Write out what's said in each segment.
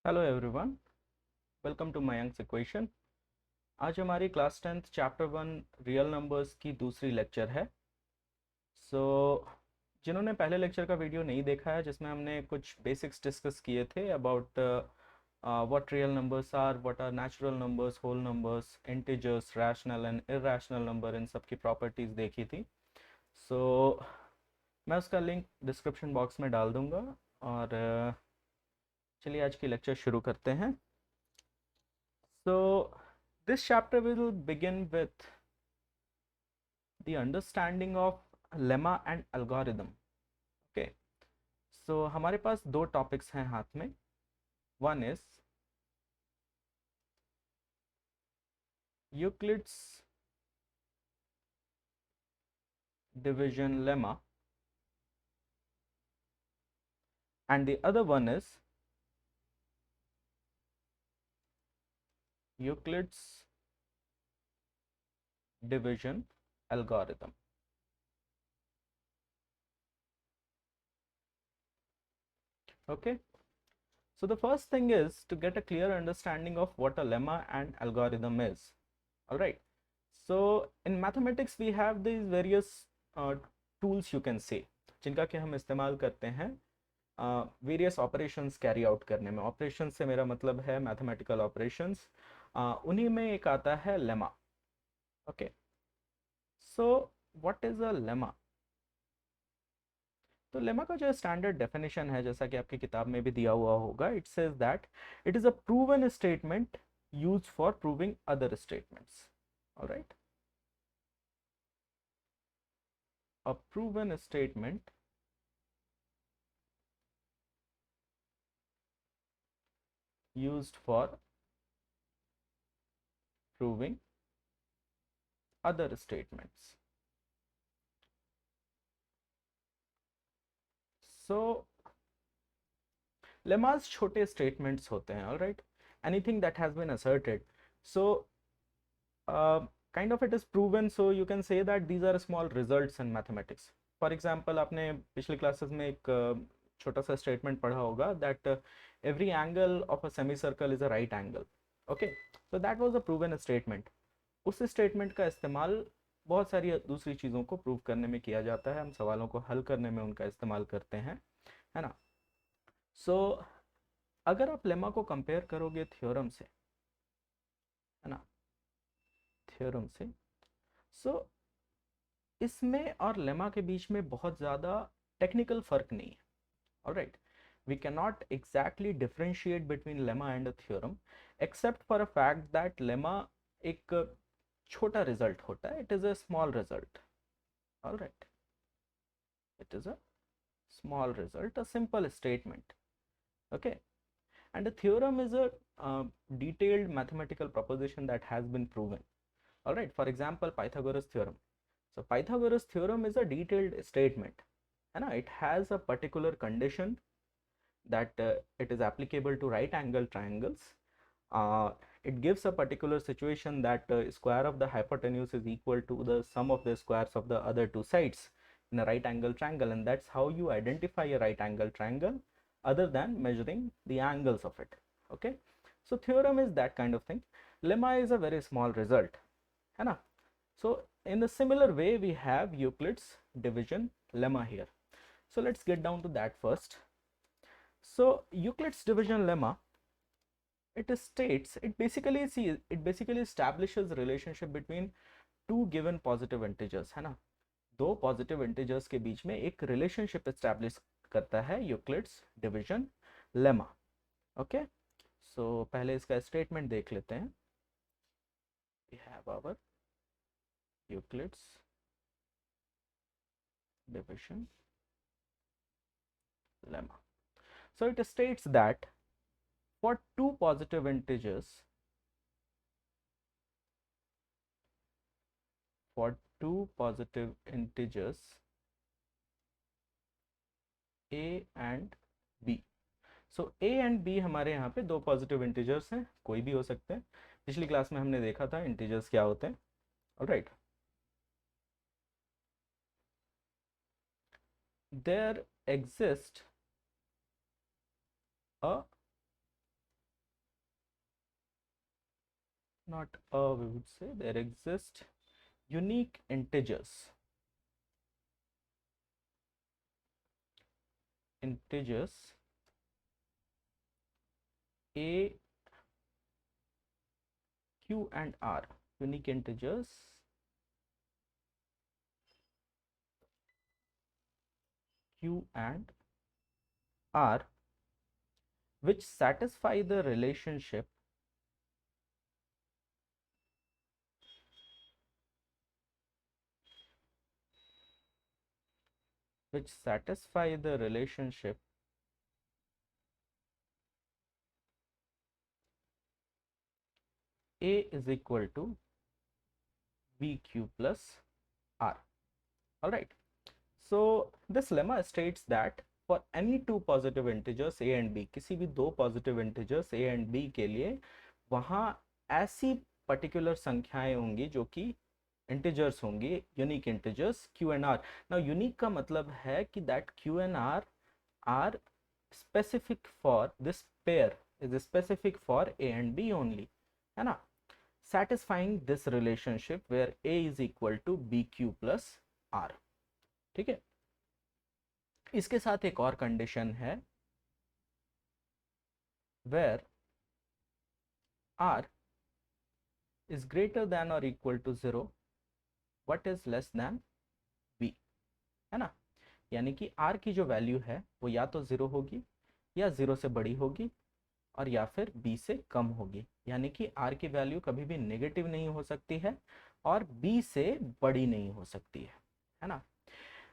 Hello everyone, welcome to Mayank's equation. आज हमारी class 10th chapter 1 real numbers की दूसरी लेक्चर है। जिन्होंने पहले लेक्चर का वीडियो नहीं देखा है जिसमें हमने कुछ बेसिक्स डिस्कस किए थे about what real numbers are, what are natural numbers, whole numbers, integers, rational and irrational number, इन सब की प्रॉपर्टीज़ देखी थी। सो मैं उसका लिंक डिस्क्रिप्शन बॉक्स में डाल दूँगा और चलिए आज की लेक्चर शुरू करते हैं। So, this chapter will begin with the understanding of lemma and algorithm. Okay, so हमारे पास दो टॉपिक्स हैं हाथ में. One is Euclid's division lemma, and the other one is Euclid's division algorithm. Okay, so the first thing is to get a clear understanding of what a lemma and algorithm is. All right, so in mathematics we have these various tools, you can say, जिनका कि हम इस्तेमाल करते हैं various operations carry out करने में. Operation से मेरा मतलब है मैथमेटिकल ऑपरेशंस. उन्हीं में एक आता है lemma. Okay, so what is a lemma? तो लेमा का जो स्टैंडर्ड डेफिनेशन है, जैसा कि आपकी किताब में भी दिया हुआ होगा, it says that it is a proven statement used for proving other statements. Alright, a proven statement used for proving other statements. So lemmas छोटे स्टेटमेंट्स होते हैं. Alright, anything that has been asserted, so kind of it is proven, so you can say that these are small results in mathematics. For example, आपने पिछले classes में एक छोटा सा statement पढ़ा होगा that every angle of a semicircle is a right angle. Okay, so that was a proven statement. उस statement का इस्तेमाल बहुत सारी दूसरी चीज़ों को प्रूव करने में किया जाता है. हम सवालों को हल करने में उनका इस्तेमाल करते हैं, है ना. सो अगर आप लेमा को कंपेयर करोगे थ्योरम से, है ना, थ्योरम से, सो इसमें और लेमा के बीच में बहुत ज़्यादा टेक्निकल फर्क नहीं है. Alright, we cannot exactly differentiate between lemma and a theorem except for a fact that lemma एक छोटा रिजल्ट होता है. it is a small result. all right, it is a small result, a simple statement. okay, and a theorem is a detailed mathematical proposition that has been proven. all right, for example, Pythagoras theorem. So Pythagoras theorem is a detailed statement, है ना. it has a particular condition that it is applicable to right angle triangles. It gives a particular situation that square of the hypotenuse is equal to the sum of the squares of the other two sides in a right angle triangle, and that's how you identify a right angle triangle other than measuring the angles of it. Okay, so theorem is that kind of thing. Lemma is a very small result, है ना. So in the similar way we have Euclid's division lemma here. So let's get down to that first. So Euclid's division lemma, it states, it basically establishes relationship between two given positive integers, है ना. दो positive integers के बीच में एक relationship establish करता है Euclid's division lemma. Okay, so पहले इसका स्टेटमेंट देख लेते हैं. We have our Euclid's division lemma. So it states that for two positive integers, a and b. So a and b हमारे यहाँ पे दो पॉजिटिव इंटीजर्स हैं, कोई भी हो सकते हैं. पिछली क्लास में हमने देखा था इंटीजर्स क्या होते हैं. Alright, there exists a not we would say there exist unique integers a, q and r, unique integers q and r which satisfy the relationship a is equal to bq plus r. All right. So this lemma states that for any two positive integers a and b, किसी भी दो positive integers a and b के लिए वहां ऐसी particular संख्याएं होंगी जो कि integers होंगी, unique integers q and r. Now unique का मतलब है कि that q and r are specific for this pair, is specific for a and b only, है ना, satisfying this relationship where a is equal to bq plus r. ठीक है, इसके साथ एक और कंडीशन है where r is greater than or equal to 0, what is less than b, है ना, यानी कि r की जो वैल्यू है वो या तो 0 होगी या 0 से बड़ी होगी और या फिर b से कम होगी, यानी कि r की वैल्यू कभी भी नेगेटिव नहीं हो सकती है और b से बड़ी नहीं हो सकती है ना।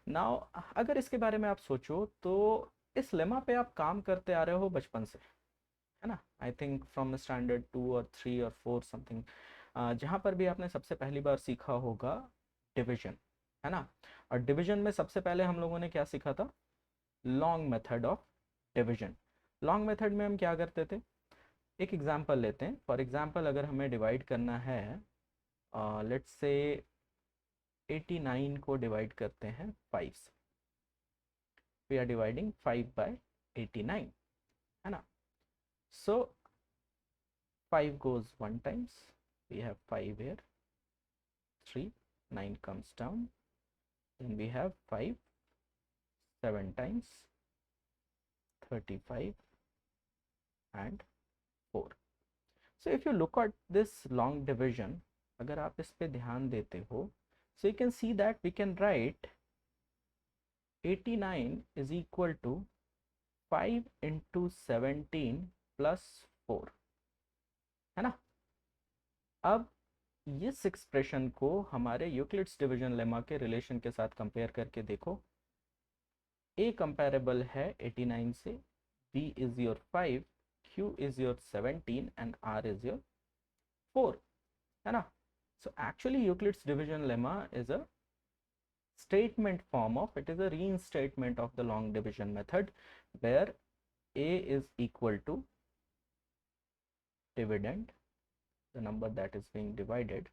नाउ अगर इसके बारे में आप सोचो तो इस लेमा पे आप काम करते आ रहे हो बचपन से, है ना, आई थिंक फ्रॉम स्टैंडर्ड 2 और 3 और 4 समथिंग, जहाँ पर भी आपने सबसे पहली बार सीखा होगा डिवीजन, है ना, और डिवीजन में सबसे पहले हम लोगों ने क्या सीखा था, long method of division. Long method में हम क्या करते थे, एक एग्जांपल लेते हैं, फॉर एग्जांपल अगर हमें डिवाइड करना है, लेट्स से 89 को डिवाइड करते हैं 5 से, वी आर डिवाइडिंग 5 बाय 89, है ना, सो 5 goes 1 times, we have 5 here, 3, 9 comes down, then we have 5 7 times, 35 and 4. So if you look at this long division, अगर आप इस पे ध्यान देते हो, so you can see that we can write 89 is equal to 5 into 17 plus 4, है ना। अब इस एक्सप्रेशन को हमारे यूक्लिड्स डिवीजन लेमा के रिलेशन के साथ कंपेयर करके देखो, a कंपेरेबल है 89 से, b is your 5, q is your 17 and r is your 4, है ना। So actually Euclid's division lemma is a statement form of, it is a reinstatement of the long division method where a is equal to dividend, the number that is being divided,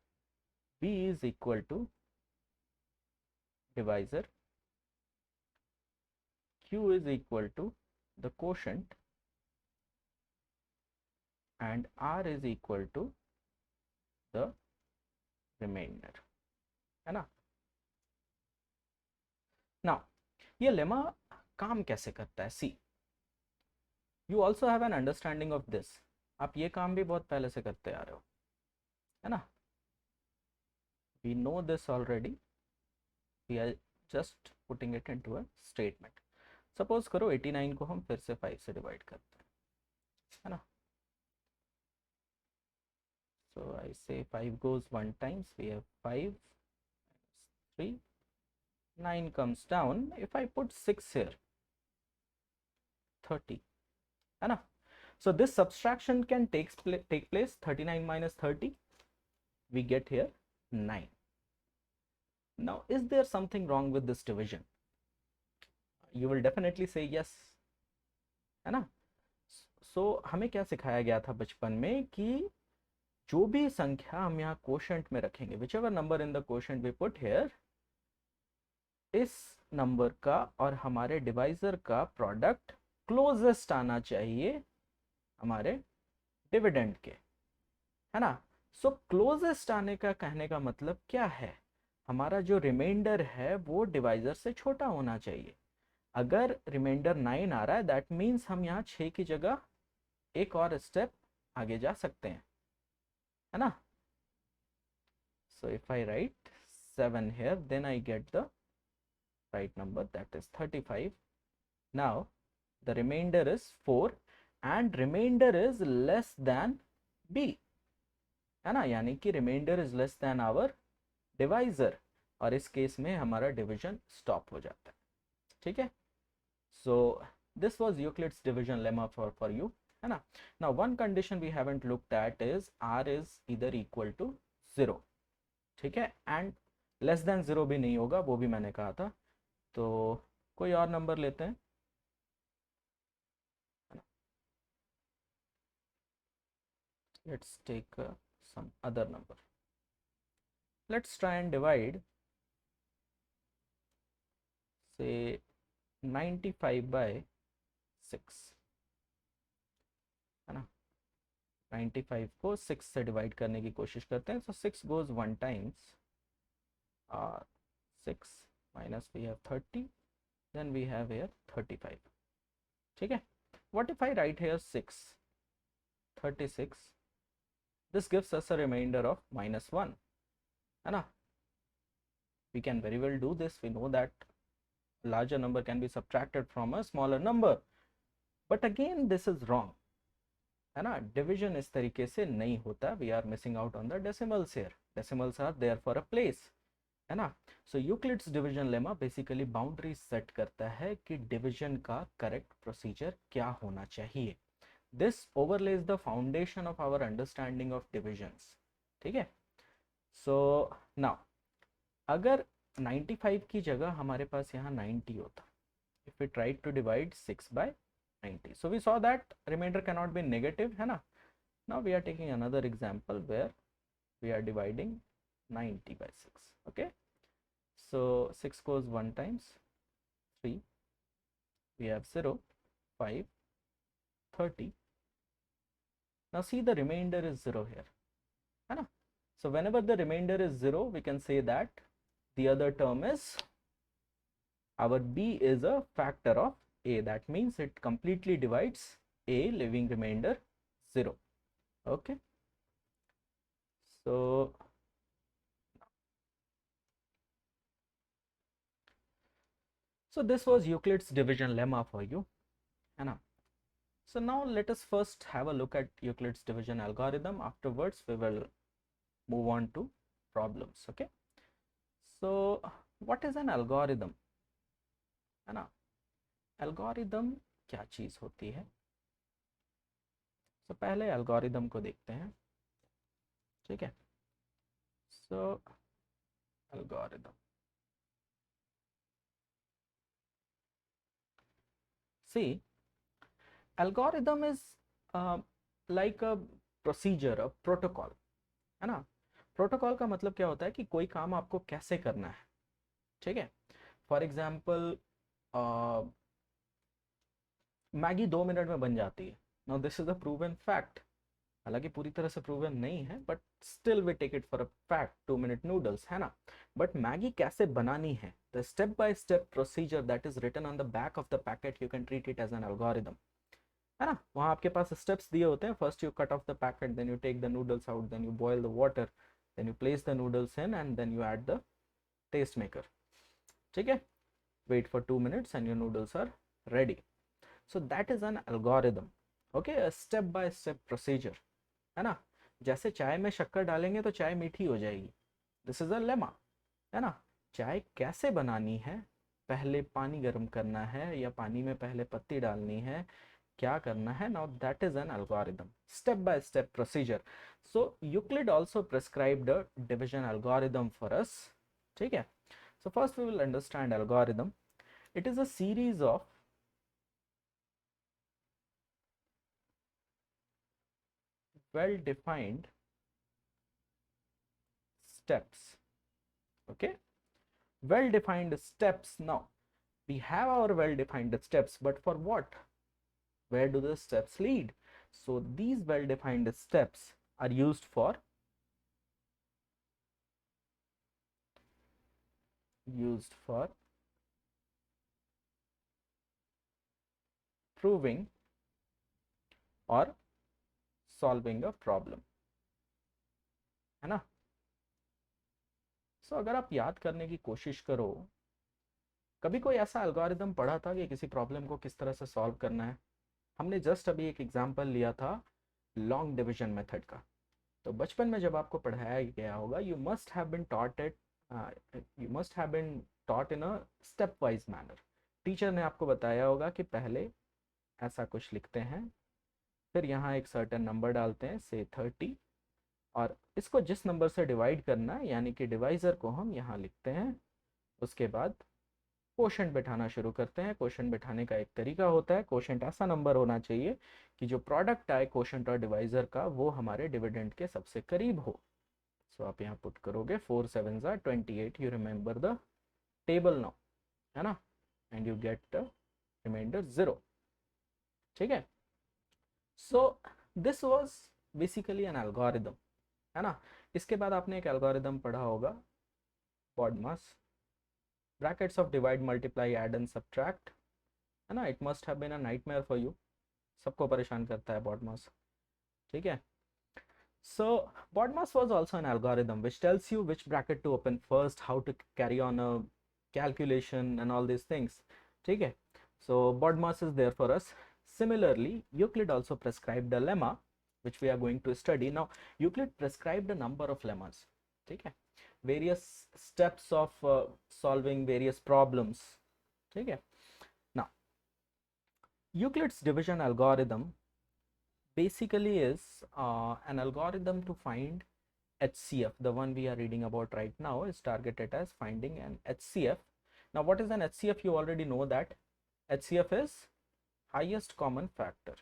b is equal to divisor, q is equal to the quotient and r is equal to the remainder, है ना। Now ये lemma काम कैसे करता है, see you also have an understanding of this, आप ये काम भी बहुत पहले से करते आ रहे हो, है ना, we know this already, we are just putting it into a statement. Suppose करो 89 को हम फिर से 5 से डिवाइड करते हैं, है ना, so I say 5 goes 1 times, we have 5 3, 9 comes down, if I put 6 here 30, है ना, so this subtraction can take place, 39 minus 30, we get here 9. Now is there something wrong with this division? You will definitely say yes, है ना। so हमें क्या सिखाया गया था बचपन में कि जो भी संख्या हम यहाँ क्वोशंट में रखेंगे, whichever number in the quotient we put here, इस नंबर का और हमारे डिवाइजर का प्रोडक्ट क्लोजेस्ट आना चाहिए हमारे डिविडेंड के, है ना। सो क्लोजेस्ट आने का कहने का मतलब क्या है, हमारा जो रिमाइंडर है वो डिवाइजर से छोटा होना चाहिए। अगर रिमाइंडर 9 आ रहा है दैट मीन्स हम यहाँ 6 की जगह एक और स्टेप आगे जा सकते हैं, है ना। So if I right 7 here then I get the right number, that is 35. Now the remainder is 4 and remainder is less than b, है ना, यानी कि reminder is less than our divisor, और इस केस में हमारा डिवीजन स्टॉप हो जाता है, ठीक है। So this was Euclid's division lemma for you, है ना। Now one condition we haven't looked at is r is इधर इक्वल टू 0, ठीक है, एंड लेस देन 0 भी नहीं होगा, वो भी मैंने कहा था। तो कोई और नंबर लेते हैं, let's take some other number. Let's try and divide say 95 by 6, है ना। 95 को 6 से डिवाइड करने की कोशिश करते हैं। So 6 goes 1 times, 6 minus we have 30, then we have here 35, ठीक है। What if I write here 6, 36, this gives us a remainder of -1, है ना। We can very well do this, we know that a larger number can be subtracted from a smaller number, but again this is wrong, है ना। Division इस तरीके से नहीं होता, we are missing out on the decimals here, decimals are there for a place, है ना। So Euclid's division lemma basically boundary set करता है कि डिवीजन का करेक्ट प्रोसीजर क्या होना चाहिए। This overlays the foundation of our understanding of divisions, ठीक है। सो नाउ अगर 95 की जगह हमारे पास यहाँ 90 होता, if we tried to divide 6 by 90, so we saw that remainder cannot be negative, है ना। Now we are taking another example where we are dividing 90 by 6, okay। So 6 goes 1 times, 3, we have 0, 5, 30. Now see the remainder is 0 here, है ना। So whenever the remainder is 0 we can say that the other term is, our b is a factor of a, that means it completely divides a, leaving remainder 0, okay। So this was Euclid's division lemma for you, है ना। So now let us first have a look at Euclid's division algorithm, afterwards we will move on to problems, okay। So what is an algorithm, है ना। Algorithm क्या चीज होती है, तो पहले एल्गोरिदम को देखते हैं, ठीक है। So algorithm, see algorithm is like a procedure, a protocol, है ना। प्रोटोकॉल का मतलब क्या होता है कि कोई काम आपको कैसे करना है, ठीक है। फॉर एग्जाम्पल मैगी 2 मिनट में बन जाती है, now this is a proven fact, हालांकि पूरी तरह से प्रूवन नहीं है but still we take it for a fact, 2 minute noodles, है ना। बट मैगी कैसे बनानी है, the step by step procedure that is written on the back of the packet, you can treat it as an algorithm, है ना। वहाँ आपके पास स्टेप्स दिए होते हैं, first you cut off the packet, then you take the noodles out, then you boil the water, then you place the noodles in and then you add the taste maker, ठीक है। Wait for 2 minutes and your noodles are ready. So that is an algorithm, okay, a step by step procedure, है ना। जैसे चाय में शक्कर डालेंगे तो चाय मीठी हो जाएगी, दिस इज अ लेमा, है ना। चाय कैसे बनानी है, पहले पानी गर्म करना है या पानी में पहले पत्ती डालनी है, क्या करना है, now that is an algorithm, step by step procedure. So Euclid also prescribed a division algorithm for us, ठीक है। So first we will understand algorithm. It is a series of well-defined steps, okay, well-defined steps. Now we have our well-defined steps, but for what, where do the steps lead? So these well-defined steps are used for used for proving or solving a problem, है ना। सो अगर आप याद करने की कोशिश करो, कभी कोई ऐसा एल्गोरिदम पढ़ा था कि किसी प्रॉब्लम को किस तरह से सॉल्व करना है? हमने जस्ट अभी एक एग्जांपल लिया था लॉन्ग डिवीजन मेथड का। तो बचपन में जब आपको पढ़ाया गया होगा, you must have been taught in a step wise manner. Teacher ने आपको बताया होगा कि पहले ऐसा कुछ लिखते हैं, फिर यहाँ एक सर्टेन नंबर डालते हैं, से 30, और इसको जिस नंबर से डिवाइड करना है, यानी कि डिवाइज़र को हम यहाँ लिखते हैं। उसके बाद क्वोशंट बैठाना शुरू करते हैं। क्वोशंट बैठाने का एक तरीका होता है, क्वोशंट ऐसा नंबर होना चाहिए कि जो प्रोडक्ट आए क्वोशंट और डिवाइज़र का, वो हमारे डिविडेंड के सबसे करीब हो। सो आप यहाँ पुट करोगे 4 7s are 28, you remember the table now, है ना, and you get the reminder 0। ठीक है। So this was basically an algorithm, है ना। इसके बाद आपने एक एल्गोरिदम पढ़ा होगा, BODMAS, brackets of divide multiply add and subtract, है ना। It must have been a nightmare for you, सबको परेशान करता है BODMAS। ठीक है। So BODMAS was also an algorithm which tells you which bracket to open first, how to carry on a calculation and all these things. ठीक है। So BODMAS is there for us. Similarly, Euclid also prescribed a lemma which we are going to study now. Euclid prescribed a number of lemmas. ठीक है, various steps of solving various problems. ठीक है। Now Euclid's division algorithm basically is an algorithm to find HCF. The one we are reading about right now is targeted as finding an HCF. Now what is an HCF? You already know that HCF is highest common factor,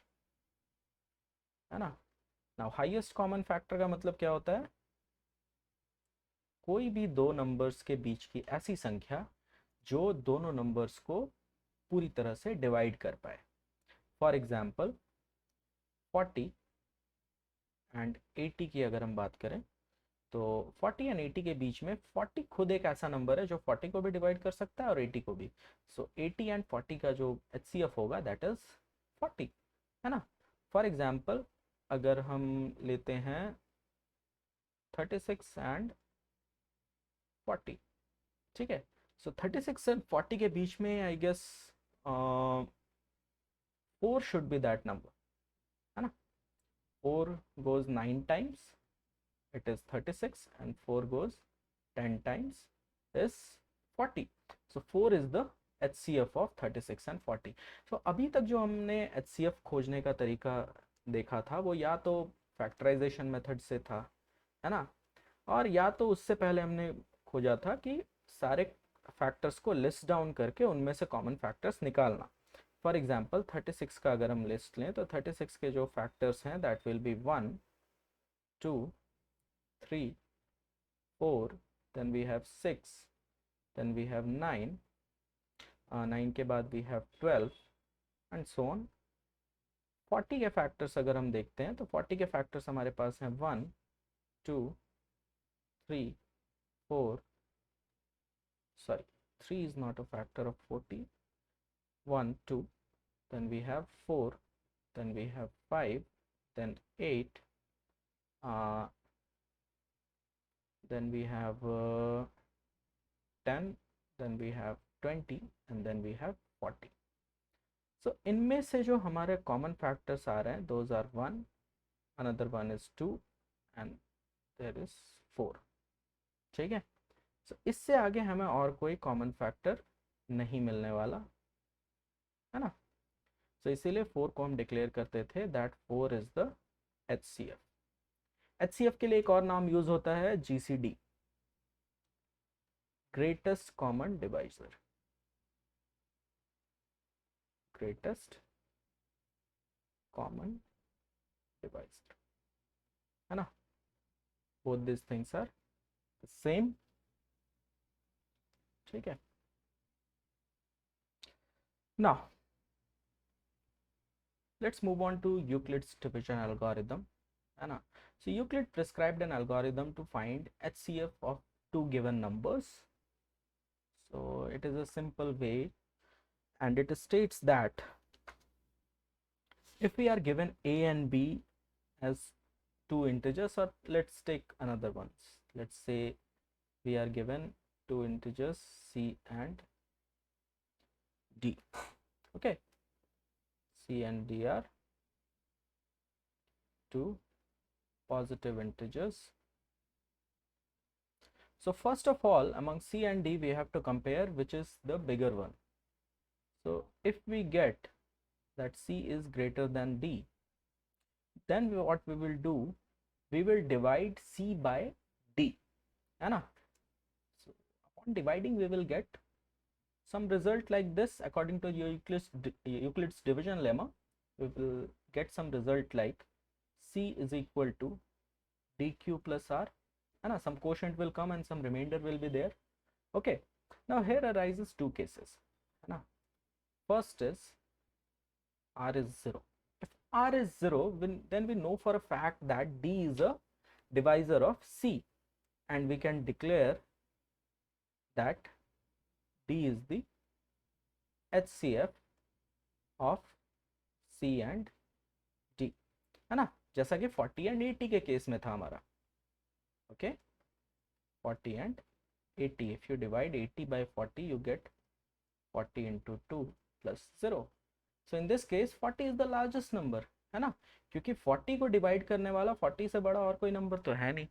है ना। Now highest common factor का मतलब क्या होता है? कोई भी दो नंबर्स के बीच की ऐसी संख्या जो दोनों नंबर्स को पूरी तरह से डिवाइड कर पाए। फॉर एग्जाम्पल 40 एंड 80 की अगर हम बात करें, तो 40 एंड 80 के बीच में 40 खुद एक ऐसा नंबर है जो 40 को भी डिवाइड कर सकता है और 80 को भी। सो 80 एंड 40 का जो HCF होगा दैट इज 40, है ना। फॉर एग्जाम्पल अगर हम लेते हैं 36 एंड 40, ठीक है। सो 36 एंड 40 के बीच में I guess 4 should be that number, है ना। 4 goes 9 times, it is 36, and 4 goes 10 times is 40. So 4 is the HCF of 36 and 40. So अभी तक जो हमने HCF खोजने का तरीका देखा था वो या तो फैक्टराइजेशन मेथड से था, है ना, और या तो उससे पहले हमने खोजा था कि सारे फैक्टर्स को लिस्ट डाउन करके उनमें से कॉमन फैक्टर्स निकालना। फॉर एग्जांपल 36 का अगर हम लिस्ट लें तो 36 के जो फैक्टर्स हैं that will B 1 2 3 4, then we have 6, then we have 9, 9 के बाद we have 12 and so on। 40 के फैक्टर्स अगर हम देखते हैं तो 40 के फैक्टर्स हमारे पास हैं 1 2 3 4, sorry 3 is not a factor of 40, 1 2, then we have 4, then we have 5, then 8, then we have 10, then we have 20 and then we have 40। so इनमें से जो हमारे कॉमन फैक्टर्स आ रहे हैं those are 1, another one is 2 and there is 4। ठीक है। so इससे आगे हमें और कोई कॉमन फैक्टर नहीं मिलने वाला, है ना। so इसीलिए 4 को हम डिक्लेयर करते थे that 4 is the HCF। HCF के लिए एक और नाम यूज होता है GCD, greatest common divisor, greatest common divisor, है ना। both these things are the same। ठीक है। now let's move on to Euclid's division algorithm, है ना। so Euclid prescribed an algorithm to find HCF of two given numbers So it is a simple way, and it states that if we are given a and b as two integers, or let's take another ones, let's say we are given two integers c and d. Okay, c and d are two positive integers. So first of all, among c and d we have to compare which is the bigger one. So if we get that c is greater than d, then what we will do, we will divide c by d, है ना? So upon dividing we will get some result like this. According to Euclid's division lemma, we will get some result like c is equal to dq plus r, and some quotient will come and some remainder will be there. Okay, now here arises two cases. First is r is 0. If r is 0, then we know for a fact that d is a divisor of c, and we can declare that d is the HCF of c and d, है ना, जैसा कि 40 and 80 के case में था हमारा. Okay, 40 and 80, if you divide 80 by 40 you get 40 into 2 plus 0. So in this case 40 is the largest number, है ना, क्योंकि 40 को डिवाइड करने वाला 40 से बड़ा और कोई नंबर तो है नहीं.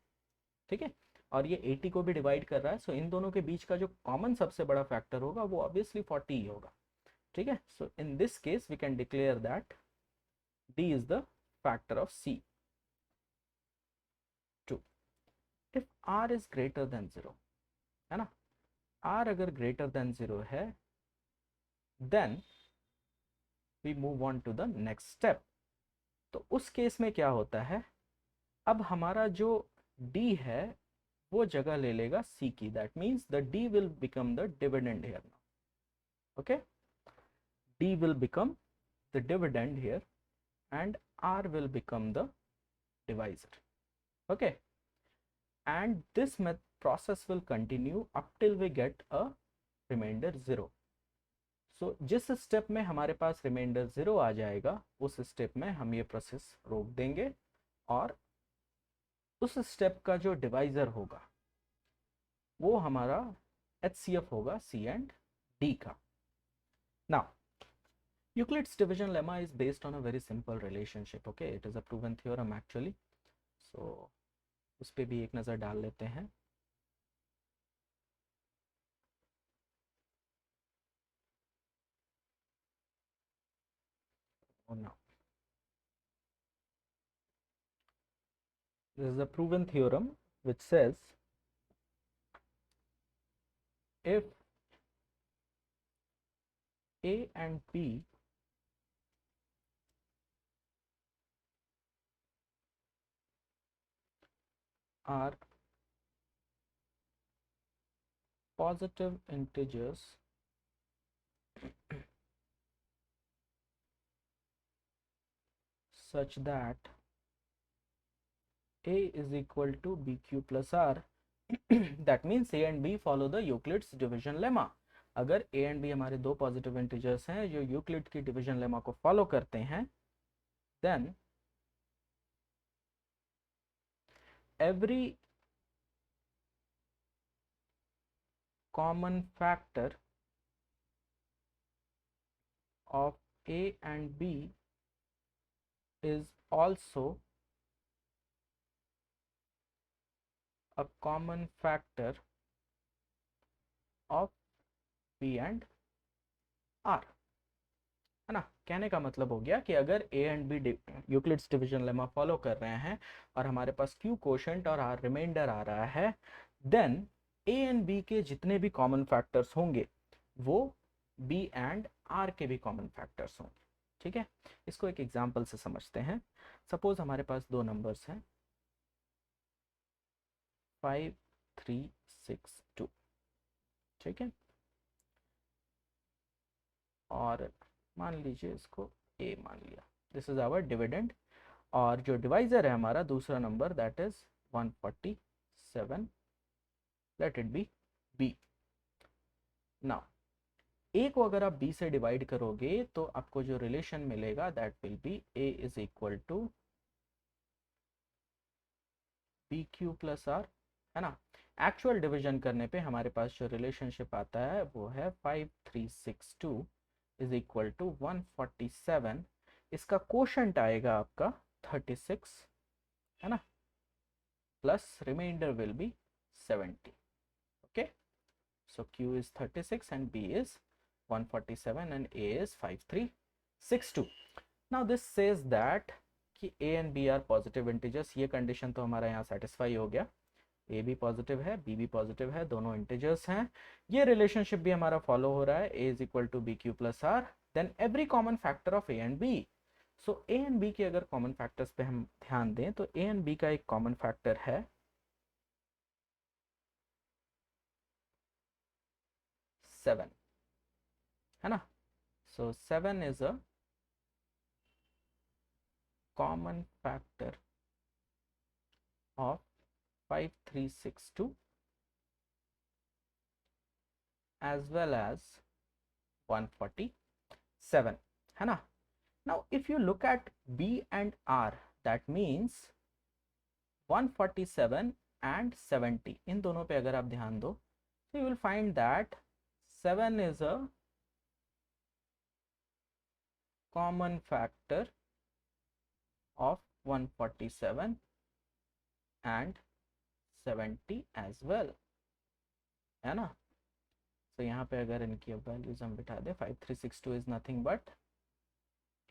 ठीक है, और ये 80 को भी डिवाइड कर रहा है. सो इन दोनों के बीच का जो कॉमन सबसे बड़ा फैक्टर होगा वो ऑब्वियसली 40 ही होगा. ठीक है, so in this case we can declare that d is the factor of c. 2. if r is greater than 0, है ना, r अगर greater than 0 है, then we move on to the next step. तो उस case में क्या होता है, अब हमारा जो d है वो जगह ले लेगा c की. That means the d will become the dividend here now. Okay, d will become the dividend here and r will become the divisor. Okay, and this process will continue up till we get a remainder 0. So जिस step में हमारे पास reminder 0 आ जाएगा उस step में हम ये process रोक देंगे, और उस स्टेप का जो डिवाइजर होगा वो हमारा HCF होगा C and D का. Now Euclid's division lemma is based on a very simple relationship. Okay, it is a proven theorem actually. So उस पे भी एक नज़र डाल लेते हैं. Oh no, this is a proven theorem which says if A and B are positive integers such that A is equal to BQ plus R, that means A and B follow the Euclid's division lemma. अगर A and B हमारे दो positive integers हैं जो Euclid की division lemma को follow करते हैं, then every common factor of A and B is also a common factor of B and R, है ना. कहने का मतलब हो गया कि अगर A and B Euclid's division lemma follow कर रहे हैं और हमारे पास Q कोशेंट और R रिमाइंडर आ रहा है, देन A एंड B के जितने भी कॉमन फैक्टर्स होंगे वो B एंड R के भी कॉमन फैक्टर्स होंगे. ठीक है, इसको एक एग्जांपल से समझते हैं. सपोज हमारे पास दो नंबर्स हैं 5, 3, 6, 2. ठीक है, और मान लीजिए इसको A मान लिया. दिस इज आवर डिविडेंड, और जो डिवाइजर है हमारा दूसरा number that is 147, let it be B. Now A को अगर आप बी से डिवाइड करोगे तो आपको जो रिलेशन मिलेगा that will be A is equal to B Q plus R, है ना। एक्चुअल डिवीजन करने पे हमारे पास जो रिलेशनशिप आता है वो है 5362 इज इक्वल टू 147। इसका कोशंट आएगा आपका 36, है ना, plus reminder will be 70। Okay, so q is 36 and b is 147 and a is 5362। now this says that कि a and b are positive integers। ये कंडीशन तो हमारा यहाँ सेटिस्फाई हो गया, a भी पॉजिटिव है b भी पॉजिटिव है, दोनों इंटीजर्स हैं। ये रिलेशनशिप भी हमारा फॉलो हो रहा है, a is equal to B Q plus R then every common factor of a and b। So a and b के अगर कॉमन फैक्टर्स पे हम ध्यान दें तो a एंड b का एक कॉमन फैक्टर है 7, है ना। सो 7 is a common factor of 5362 as well as 147, है ना। now if you look at b and r that means 147 and 70 इन दोनों पे अगर आप ध्यान दो तो you will find that 7 is a common factor of 147 and 70 as well, है ना। तो यहाँ पे अगर इनकी वैल्यूज हम बिठा दें 5362 is nothing but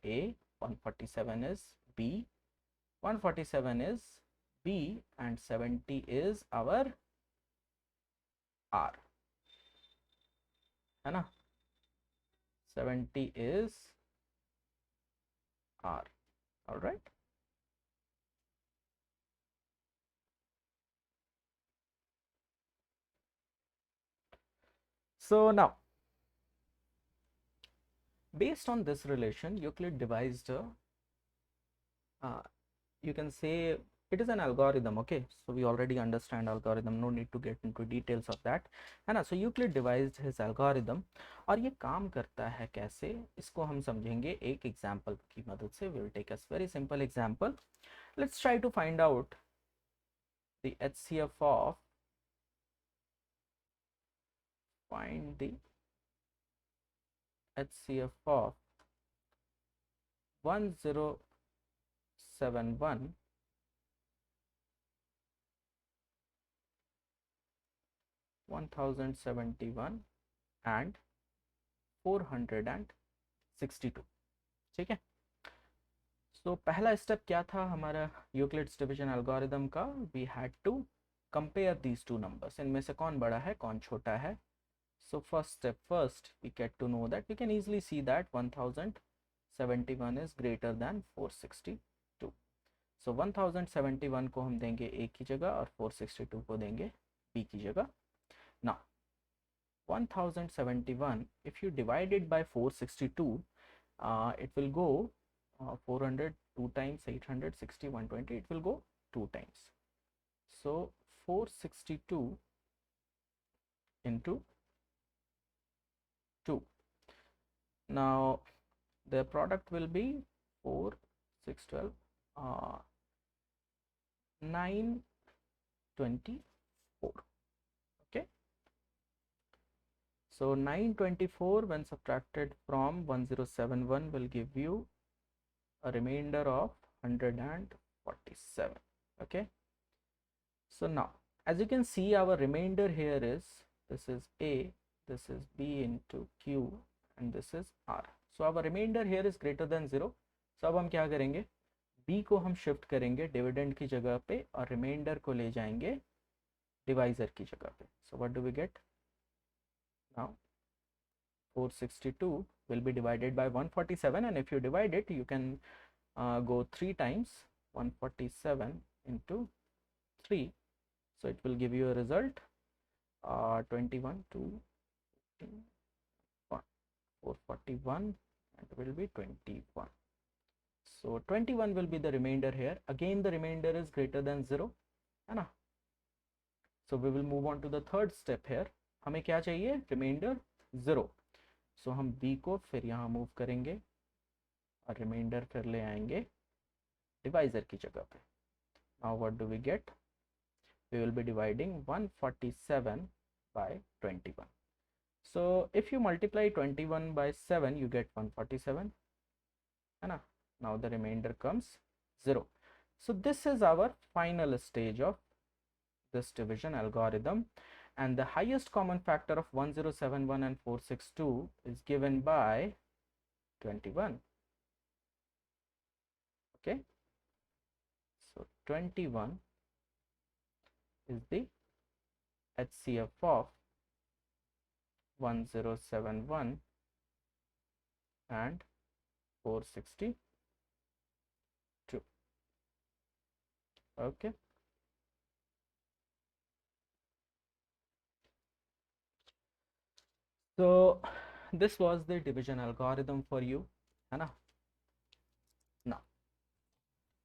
a, 147 is b, 147 is b and 70 is our r, है ना। 70 is r, all right। so now based on this relation Euclid devised a you can say it is an algorithm, okay, so we already understand algorithm, no need to get into details of that, है ना। so Euclid devised his algorithm और ये काम करता है कैसे इसको हम समझेंगे एक एग्जांपल की मदद से। we will take a very simple example, let's try to find out the HCF of, find the HCF of 1071 1071 and 462, ठीक है। सो पहला स्टेप क्या था हमारा यूक्लिड्स डिवीजन एल्गोरिथम का, we had to compare these two numbers, इनमें से कौन बड़ा है कौन छोटा है। So first step first we get to know that we can easily see that 1071 is greater than 462। So 1071 को हम देंगे ए की जगह और 462 को देंगे बी की जगह। now 1071 if you divide it by 462 it will go 400 2 times 860 120, it will go 2 times, so 462 into 2, now the product will be 4 6 12 924, okay। so 924 when subtracted from 1071 will give you a remainder of 147, okay। so now as you can see our remainder here is, this is a, this is b into q and this is r, so our remainder here is greater than 0। so अब हम क्या करेंगे, b को हम shift करेंगे dividend की जगह पे और रिमाइंडर को ले जाएंगे डिवाइजर की जगह पे। so what do we get now, 462 will be divided by 147 and if you divide it you can go 3 times 147 into 3, so it will give you a result 21 to 441 and will be 21, so 21 will be the remainder here, again the remainder is greater than 0, है ना। so we will move on to the third step here, हमें क्या चाहिए, remainder 0। सो हम b को फिर यहाँ move करेंगे और रिमाइंडर फिर ले आएंगे डिवाइजर की जगह पे। Now what do we get, we will be dividing 147 by 21. So if you multiply 21 by 7 you get 147, है ना? Now the remainder comes 0. So this is our final stage of this division algorithm, and the highest common factor of 1071 and 462 is given by 21. Okay, so 21 is the HCF of 1071 and 462. Okay, so this was the division algorithm for you, है ना? Now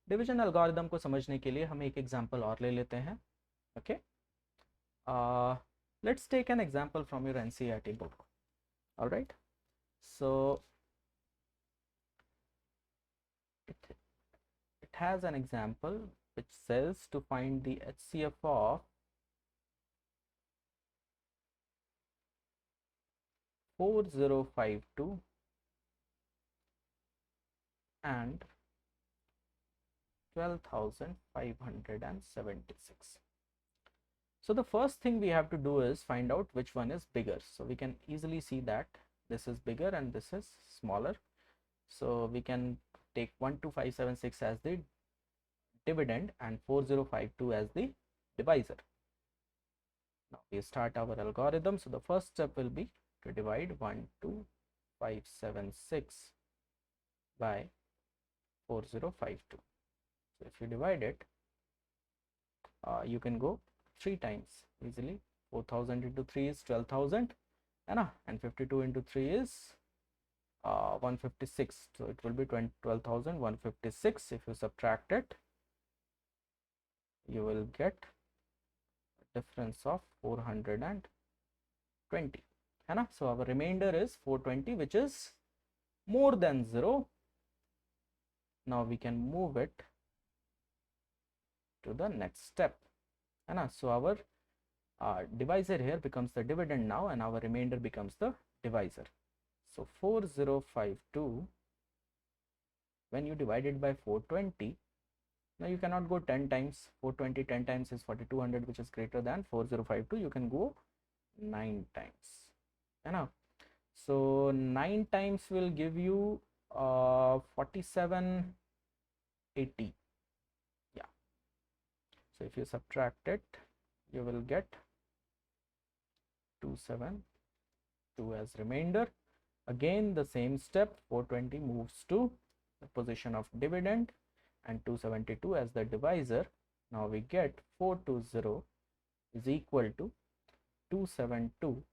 division algorithm को समझने के लिए हम एक example और ले लेते हैं. Okay, let's take an example from your NCERT book. All right, so it has an example which says to find the HCF of 4052 and 12,576. So the first thing we have to do is find out which one is bigger. So we can easily see that this is bigger and this is smaller. So we can take 12576 as the dividend and 4052 as the divisor. Now we start our algorithm. So the first step will be to divide 12576 by 4052. So if you divide it, you can go 3 times easily. 4000 into 3 is 12,000, and 52 into 3 is 156. So it will be 12,156. If you subtract it, you will get a difference of 420, so our remainder is 420, which is more than 0. Now we can move it to the next step, so our divisor here becomes the dividend now, and our remainder becomes the divisor. So 4052, when you divide it by 420, now you cannot go 10 times. 420 10 times is 4200, which is greater than 4052. You can go 9 times, so 9 times will give you 4780. Yeah, so if you subtract it, you will get 272 as remainder. Again the same step, 420 moves to the position of dividend and 272 as the divisor. Now we get 420 is equal to 272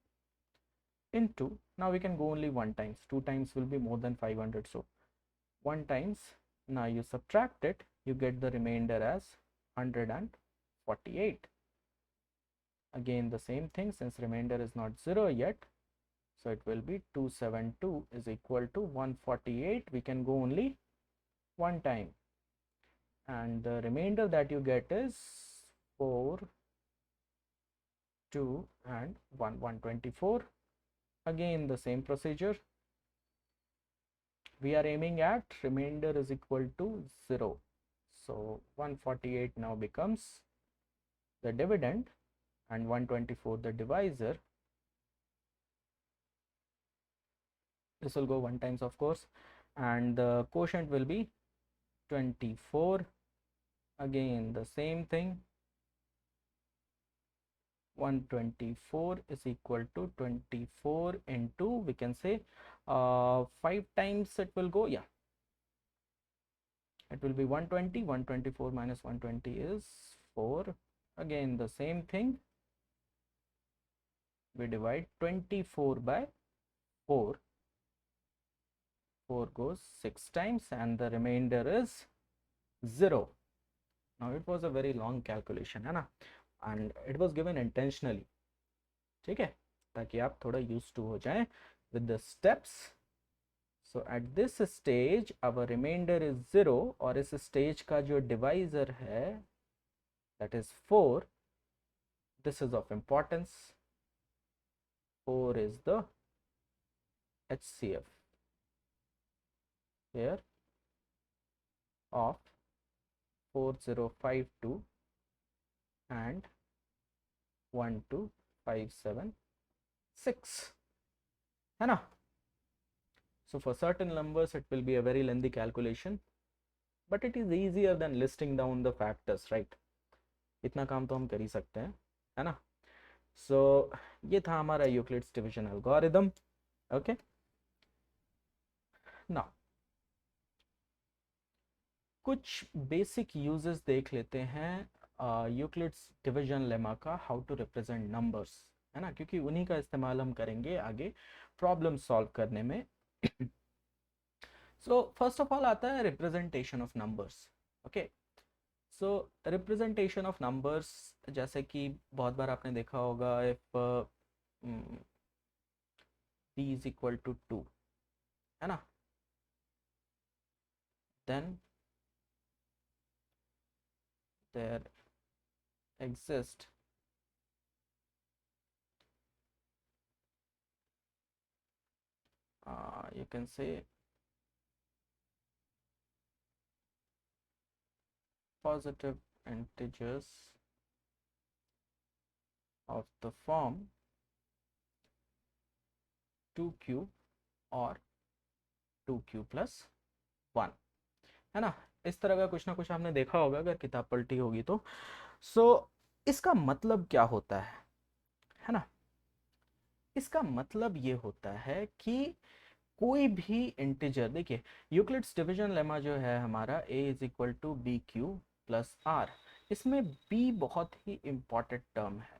into, now we can go only 1 times, 2 times will be more than 500, so 1 times. Now you subtract it, you get the remainder as 148. Again the same thing, since remainder is not 0 yet, so it will be 272 is equal to 148. We can go only 1 time, and the remainder that you get is 4, 2 and 1, 124. Again the same procedure, we are aiming at remainder is equal to 0, so 148 now becomes the dividend and 124 the divisor. This will go 1 times, of course, and the quotient will be 24. Again the same thing, 124 is equal to 24 into, we can say 5 times it will go, yeah, it will be 120. 124 minus 120 is 4. Again the same thing, we divide 24 by 4. 4 goes 6 times and the remainder is 0. Now it was a very long calculation, and it was given intentionally. Okay, ताकि आप थोड़ा use to हो जाएं with the steps. So at this stage our remainder is 0 और इस stage का जो divisor है that is 4. This is of importance. 4 is the HCF here of 4052 and 12576 है ना. So for certain numbers it will be a very lengthy calculation, but it is easier than listing down the factors, right? इतना काम तो हम कर ही सकते हैं, है ना. So ये था हमारा Euclid's division algorithm. Okay, now कुछ बेसिक यूजेस देख लेते हैं यूक्लिड्स डिवीजन लेमा का, हाउ टू रिप्रेजेंट नंबर्स, है ना, क्योंकि उन्हीं का इस्तेमाल हम करेंगे आगे प्रॉब्लम सॉल्व करने में. सो फर्स्ट ऑफ ऑल आता है representation of numbers. Okay, so representation of numbers, जैसे कि बहुत बार आपने देखा होगा, if b is equal to 2, है ना, then there exist you can say positive integers of the form 2q और 2q plus 1, है ना. इस तरह का कुछ ना कुछ आपने देखा होगा अगर किताब पलटी होगी तो. सो इसका मतलब क्या होता है ना, इसका मतलब ये होता है कि कोई भी इंटीजर, देखिए यूक्लिड्स डिवीजन लेमा जो है हमारा a is equal to B Q plus R, इसमें b बहुत ही इंपॉर्टेंट टर्म है,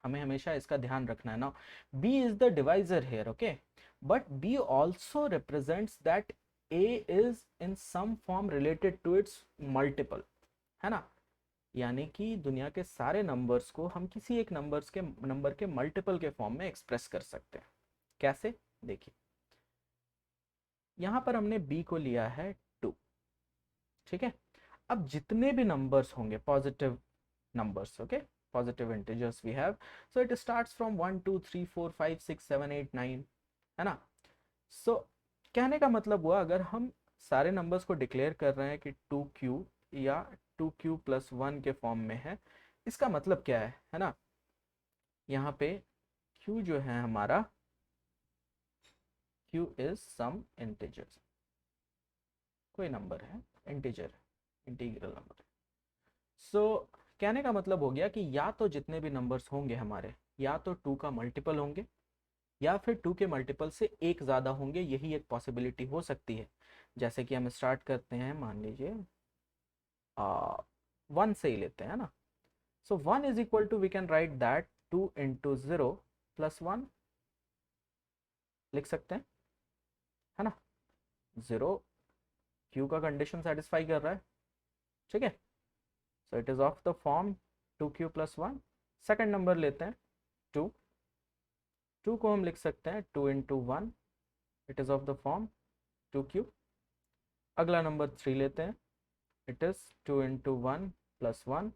हमें हमेशा इसका ध्यान रखना है ना. b is the divisor here, okay, but b also represents that a is in some form related to its multiple, है ना. यानी कि दुनिया के सारे नंबर्स को हम किसी एक नंबर के मल्टीपल के फॉर्म में एक्सप्रेस कर सकते हैं. कैसे, देखिए यहां पर हमने b को लिया है 2, ठीक है. अब जितने भी नंबर्स होंगे positive numbers, okay, positive integers we have, so it starts from 1 2 3 4 5 6 7 8 9, है ना. सो कहने का मतलब हुआ, अगर हम सारे नंबर्स को डिक्लेयर कर रहे हैं कि 2q या 2q प्लस 1 के फॉर्म में है, इसका मतलब क्या है ना, यहाँ पे q जो है हमारा, q इज सम इंटीजर, कोई नंबर है, इंटीजर, इंटीग्रल नंबर. सो कहने का मतलब हो गया कि या तो जितने भी नंबर्स होंगे हमारे, या तो 2 का मल्टीपल होंगे, या फिर 2 के मल्टीपल से एक ज़्यादा होंगे, यही एक पॉसिबिलिटी हो सकती है. जैसे कि हम स्टार्ट करते हैं, मान लीजिए 1 से ही लेते हैं ना. So 1 is equal to, we can write that 2 into 0 plus 1 लिख सकते हैं, है ना. 0 q का कंडीशन सेटिस्फाई कर रहा है, ठीक है. So it is of the form 2q plus 1. Second number लेते हैं 2, 2 को हम लिख सकते हैं 2 into 1, it is of the form 2q. अगला नंबर 3 लेते हैं, it is 2 into 1 plus 1,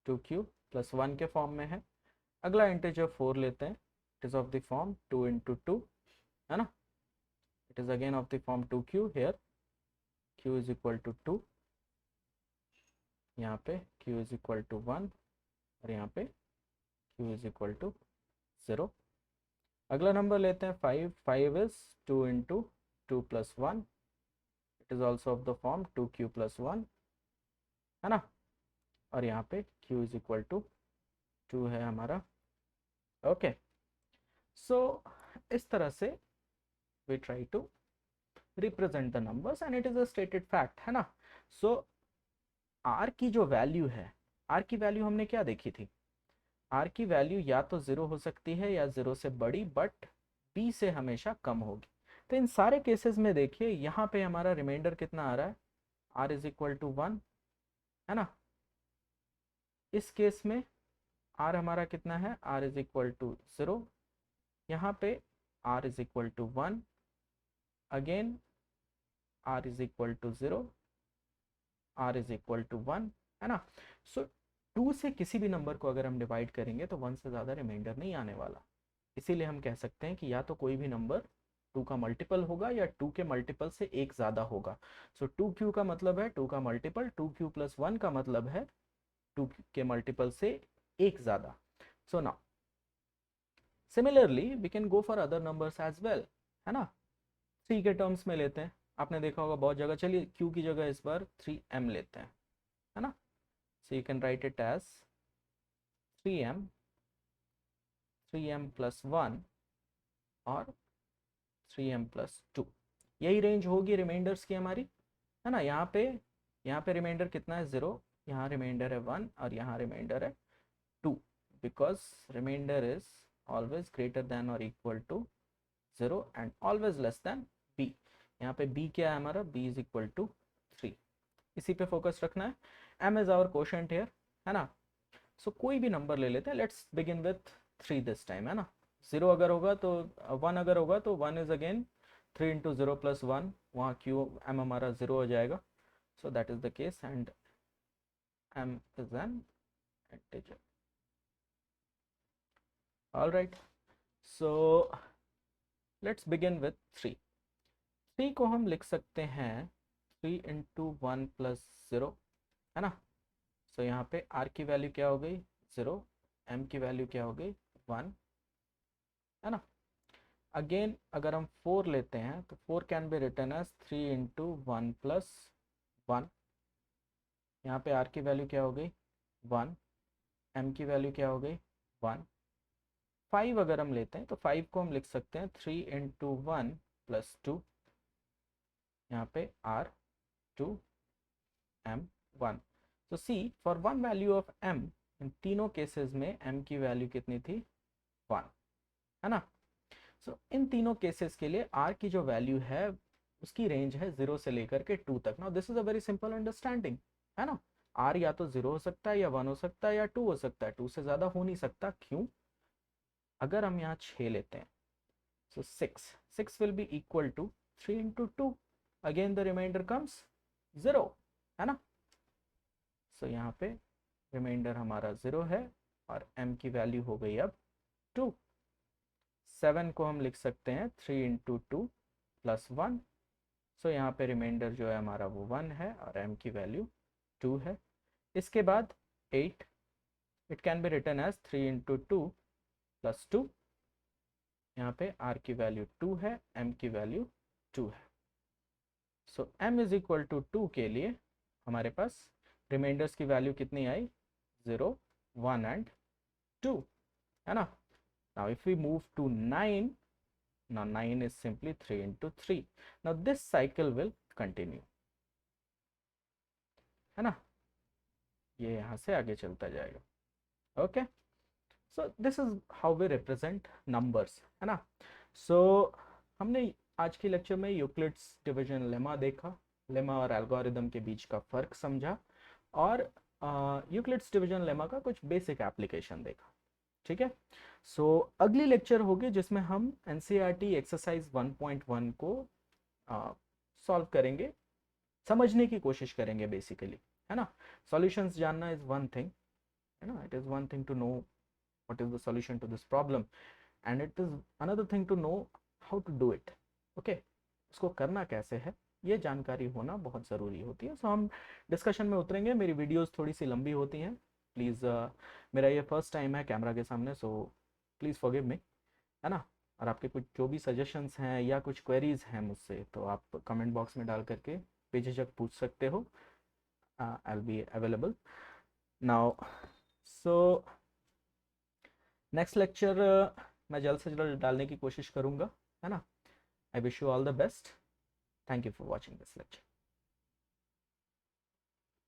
2q plus 1 के फॉर्म में है. अगला इंटीजर 4 लेते हैं, it is of the form 2 into 2, है ना. It is again of the form 2q. Here q is equal to 2, यहाँ पे q इज इक्वल टू 1 और यहाँ पे q इज इक्वल टू 0. अगला नंबर लेते हैं 5, 5 is 2 into 2 plus 1, it is also of the form 2q plus 1, है ना. और यहाँ पे q इज इक्वल टू 2 है हमारा. ओके, सो इस तरह से we try to represent the numbers and it is a stated fact, है ना. so r की जो वैल्यू है, r की वैल्यू हमने क्या देखी थी, r की वैल्यू या तो 0 हो सकती है या 0 से बड़ी, बट b से हमेशा कम होगी. तो इन सारे केसेस में देखिए यहाँ पे हमारा रिमाइंडर कितना आ रहा है, r इज इक्वल टू 1, है ना. इस केस में r हमारा कितना है, r इज इक्वल टू 0, यहाँ पे r is equal to 1, again r is equal to 0, r is equal to 1, है ना। सो 2 से किसी भी नंबर को अगर हम डिवाइड करेंगे तो 1 से ज़्यादा रिमाइंडर नहीं आने वाला, इसीलिए हम कह सकते हैं कि या तो कोई भी नंबर 2 का मल्टीपल होगा या 2 के मल्टीपल से एक ज़्यादा होगा। सो 2q का मतलब है 2 का मल्टीपल, 2q प्लस 1 का मतलब है 2 के मल्टीपल से एक ज़्यादा। So now similarly we can go for other numbers as well, है ना। 3 के टर्म्स में लेते हैं, आपने देखा होगा बहुत जगह, चलिए q की जगह इस बार 3m लेते हैं, है ना। So you can write it as 3m, 3m plus 1 और 3m प्लस 2, यही रेंज होगी रिमाइंडर्स की हमारी, है ना। यहाँ पे रिमाइंडर कितना है 0, यहाँ रिमाइंडर है 1 और यहाँ रिमाइंडर है 2, because remainder is always greater than और equal to 0 and always less than b। यहाँ पे b क्या है हमारा, b इज इक्वल टू 3, इसी पे फोकस रखना है। m is our quotient here, है ना। सो कोई भी नंबर ले लेते हैं, let's begin with 3 this time, है ना। 0 अगर होगा तो 1 अगर होगा तो 1 इज अगेन 3 इंटू 0 प्लस 1, वहाँ q m हमारा 0 हो जाएगा। So that is the case and m is an integer. All right, so let's begin with 3। 3 को हम लिख सकते हैं 3 इंटू 1 प्लस 0, है ना। सो यहाँ पे r की वैल्यू क्या हो गई 0, m की वैल्यू क्या हो गई 1, है ना। अगेन अगर हम 4 लेते हैं तो 4 can be written as 3 into 1 plus 1, यहाँ पे r की वैल्यू क्या हो गई 1, m की वैल्यू क्या हो गई 1। 5 अगर हम लेते हैं तो 5 को हम लिख सकते हैं 3 इंटू 1 प्लस 2, यहाँ पे r 2 m 1। तो see for one value of m, इन तीनों केसेस में m की वैल्यू कितनी थी 1, है ना। सो इन तीनों केसेस के लिए r की जो वैल्यू है उसकी रेंज है 0 से लेकर के 2 तक। Now this is a very simple understanding, है ना। r या तो 0 हो सकता है या 1 हो सकता है या 2 हो सकता है, 2 से ज़्यादा हो नहीं सकता। क्यों? अगर हम यहाँ 6 लेते हैं so 6 will be equal to 3 into 2, again the remainder comes 0, है ना। सो यहाँ पे रिमाइंडर हमारा 0 है और m की वैल्यू हो गई अब 2। 7 को हम लिख सकते हैं 3 इंटू 2 प्लस 1, सो यहाँ पे रिमाइंडर जो है हमारा वो 1 है और m की वैल्यू 2 है। इसके बाद 8, it can be written as 3 into 2 plus 2, यहाँ पे r की वैल्यू 2 है, m की वैल्यू 2 है। सो m इज इक्वल टू 2 के लिए हमारे पास रिमाइंडर्स की वैल्यू कितनी आई 0, 1 एंड 2, है ना। Now if we move to 9, now 9 is simply 3 into 3. Now this cycle will continue, है ना, ये यहाँ से आगे चलता जाएगा। Okay, so this is how we represent numbers, है ना। सो हमने आज के लेक्चर में यूक्लिड्स डिवीजन लेमा देखा, लेमा और एल्गोरिदम के बीच का फ़र्क समझा और यूक्लिड्स डिवीजन लेमा का कुछ बेसिक एप्लीकेशन देखा, ठीक है। सो अगली लेक्चर होगी जिसमें हम एनसीईआरटी एक्सरसाइज 1.1 को सॉल्व करेंगे, समझने की कोशिश करेंगे बेसिकली, है ना। सॉल्यूशंस जानना इज वन थिंग, है ना, it is one thing to know what is the solution to this problem and it is another thing to know how to do it. Okay, उसको करना कैसे है ये जानकारी होना बहुत ज़रूरी होती है। सो हम डिस्कशन में उतरेंगे, मेरी वीडियोस थोड़ी सी लंबी होती हैं, प्लीज़ मेरा ये फर्स्ट टाइम है कैमरा के सामने, सो प्लीज़ फॉरगिव मी, है ना। और आपके कुछ जो भी सजेशंस हैं या कुछ क्वेरीज हैं मुझसे तो आप कमेंट बॉक्स में डाल करके बेझिझक पूछ सकते हो, I will be available now. So next lecture मैं जल्द से जल्द डालने की कोशिश करूँगा, है ना। I wish you all the best, thank you for watching this lecture.